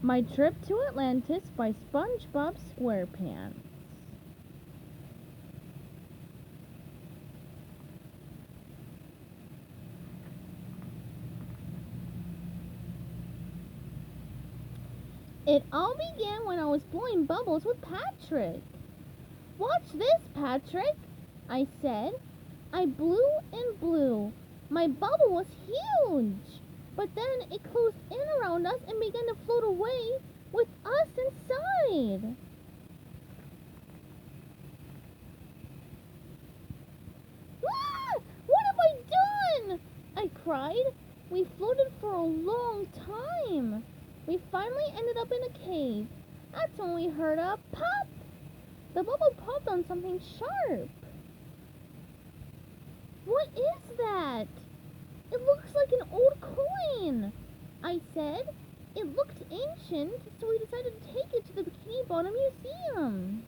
My Trip to Atlantis by SpongeBob SquarePants. It all began when I was blowing bubbles with Patrick. "Watch this, Patrick," I said. I blew and blew. My bubble was huge, but then it closed in around us and began to float away with us inside. "Ah! What have I done?" I cried. We floated for a long time. We finally ended up in a cave. That's when we heard a pop. The bubble popped on something sharp. "What is that?" "It looks like an old coin," I said. It looked ancient, so we decided to take it to the Bikini Bottom Museum.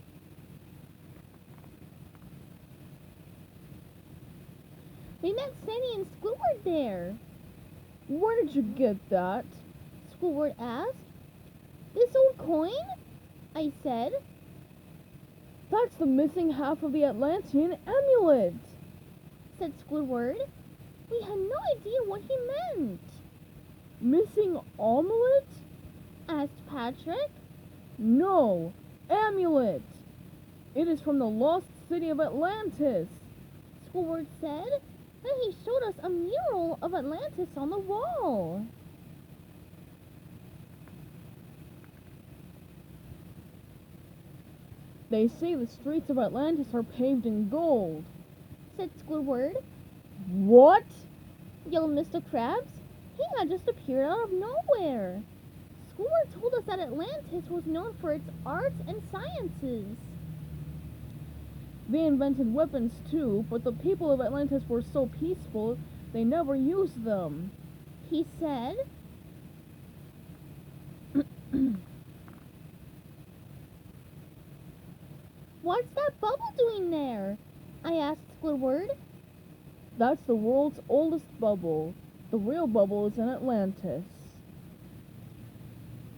We met Sandy and Squidward there. "Where did you get that?" Squidward asked. "This old coin?" I said. "That's the missing half of the Atlantean amulet," said Squidward. We had no idea what he meant. "Missing omelet?" asked Patrick. "No, amulet. It is from the lost city of Atlantis," Squidward said. Then he showed us a mural of Atlantis on the wall. "They say the streets of Atlantis are paved in gold," said Squidward. "What?" yelled Mr. Krabs. He had just appeared out of nowhere. Squidward told us that Atlantis was known for its arts and sciences. "They invented weapons too, but the people of Atlantis were so peaceful they never used them," he said. "What's that bubble doing there?" I asked Squidward. "That's the world's oldest bubble. The real bubble is in Atlantis."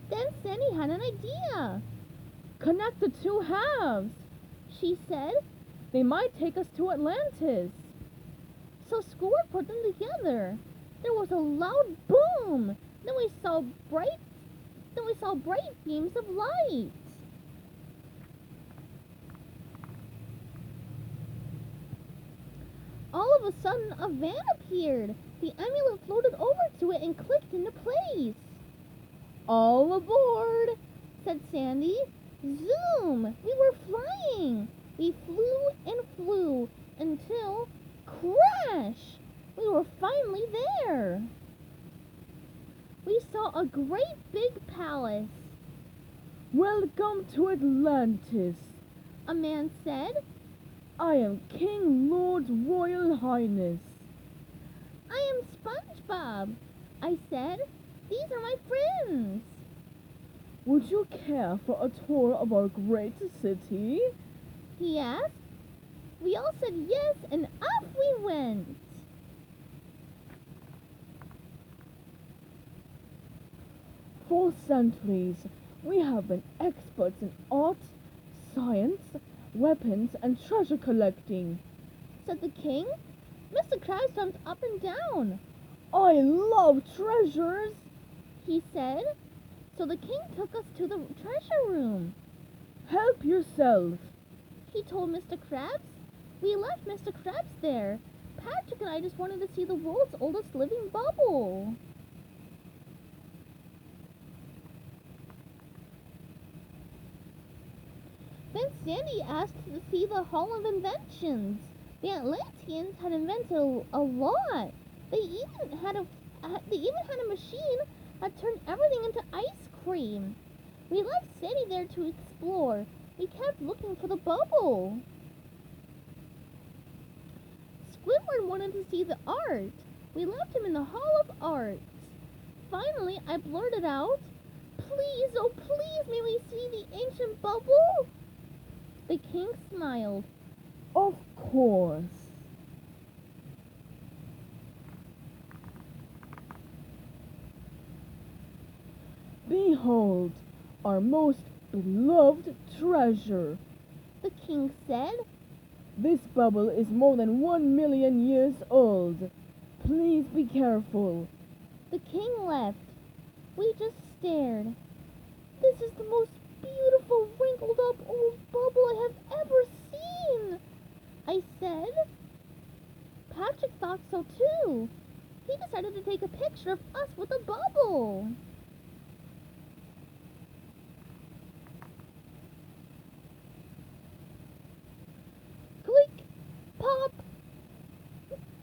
Then Sandy had an idea. "Connect the two halves," she said. "They might take us to Atlantis." So Squidward put them together. There was a loud boom. Then we saw bright beams of light. All of a sudden, a van appeared. The amulet floated over to it and clicked into place. "All aboard," said Sandy. Zoom! We were flying. We flew and flew until, crash! We were finally there. We saw a great big palace. "Welcome to Atlantis," a man said. "I am King Lord's Royal Highness." "I am SpongeBob," I said. "These are my friends." "Would you care for a tour of our great city?" he asked. We all said yes, and off we went. "For centuries, we have been experts in art, science, weapons, and treasure collecting," said the king. Mr. Krabs jumped up and down. "I love treasures," he said. So the king took us to the treasure room. "Help yourself," he told Mr. Krabs. We left Mr. Krabs there. Patrick and I just wanted to see the world's oldest living bubble. Then Sandy asked to see the Hall of Inventions. The Atlanteans had invented a lot. They even had a machine that turned everything into ice cream. We left Sandy there to explore. We kept looking for the bubble. Squidward wanted to see the art. We left him in the Hall of Art. Finally, I blurted out, "Please, oh please, may we see the ancient bubble?" The king smiled. "Of course." Behold, our most beloved treasure. the king said. This bubble is more than 1,000,000 years old. Please be careful. The king left. We just stared. This is the most beautiful wrinkled up old bubble I have ever seen, I said. Patrick thought so too. He decided to take a picture of us with the bubble. Click, pop.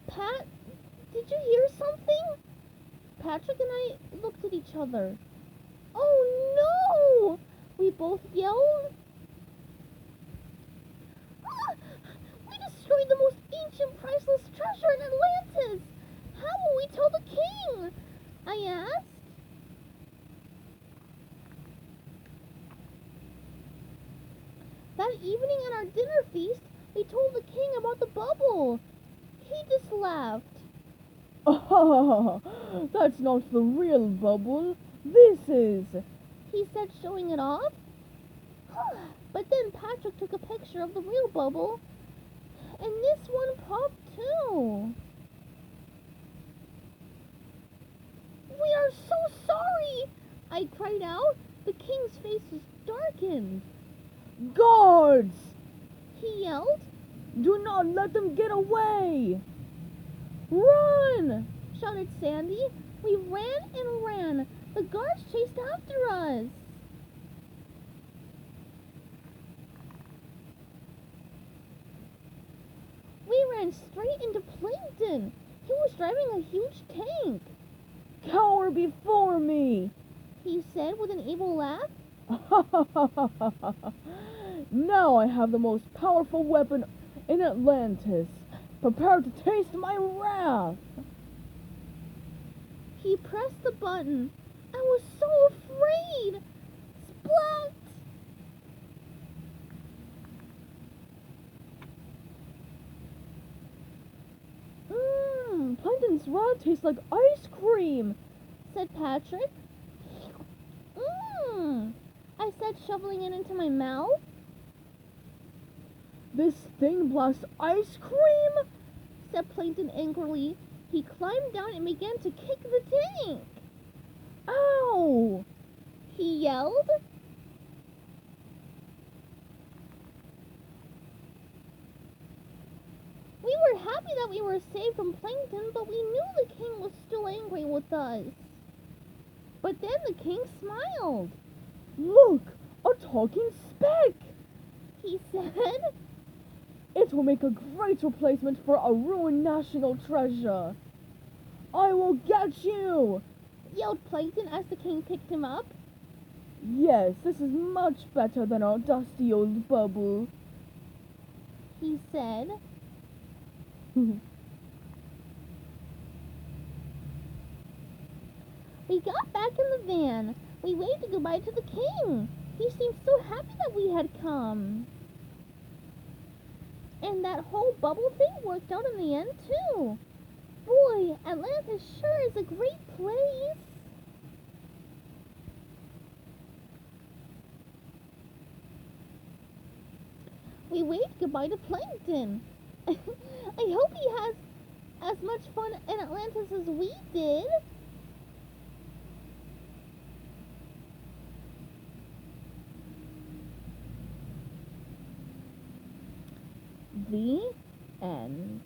Pat, did you hear something? Patrick and I looked at each other. Oh no! We both yelled. Ah! We destroyed the most ancient, priceless treasure in Atlantis! How will we tell the king? I asked. That evening at our dinner feast, we told the king about the bubble. He just laughed. Ah, that's not the real bubble. This is. He said, showing it off. But then Patrick took a picture of the real bubble, and this one popped too. We are so sorry, I cried out. The king's face was darkened. Guards! He yelled. Do not let them get away! Run! Shouted Sandy. We ran and ran. The guards chased after us. We ran straight into Plankton. He was driving a huge tank. Cower before me! He said with an evil laugh. Now I have the most powerful weapon in Atlantis. Prepare to taste my wrath! He pressed the button. I was so afraid. Splat! Plankton's wrath tastes like ice cream, said Patrick. I said, shoveling it into my mouth. This thing blasts ice cream? Said Plankton angrily. He climbed down and began to kick the tank. Ow! He yelled. We were happy that we were saved from Plankton, but we knew the king was still angry with us. But then the king smiled. Look, a talking speck! He said. It will make a great replacement for a ruined national treasure. I will get you! Yelled Plankton as the king picked him up. Yes, this is much better than our dusty old bubble, he said. We got back in the van. We waved goodbye to the king. He seemed so happy that we had come. And that whole bubble thing worked out in the end, too. Boy, Atlantis sure is a great place. We waved goodbye to Plankton. I hope he has as much fun in Atlantis as we did. The end.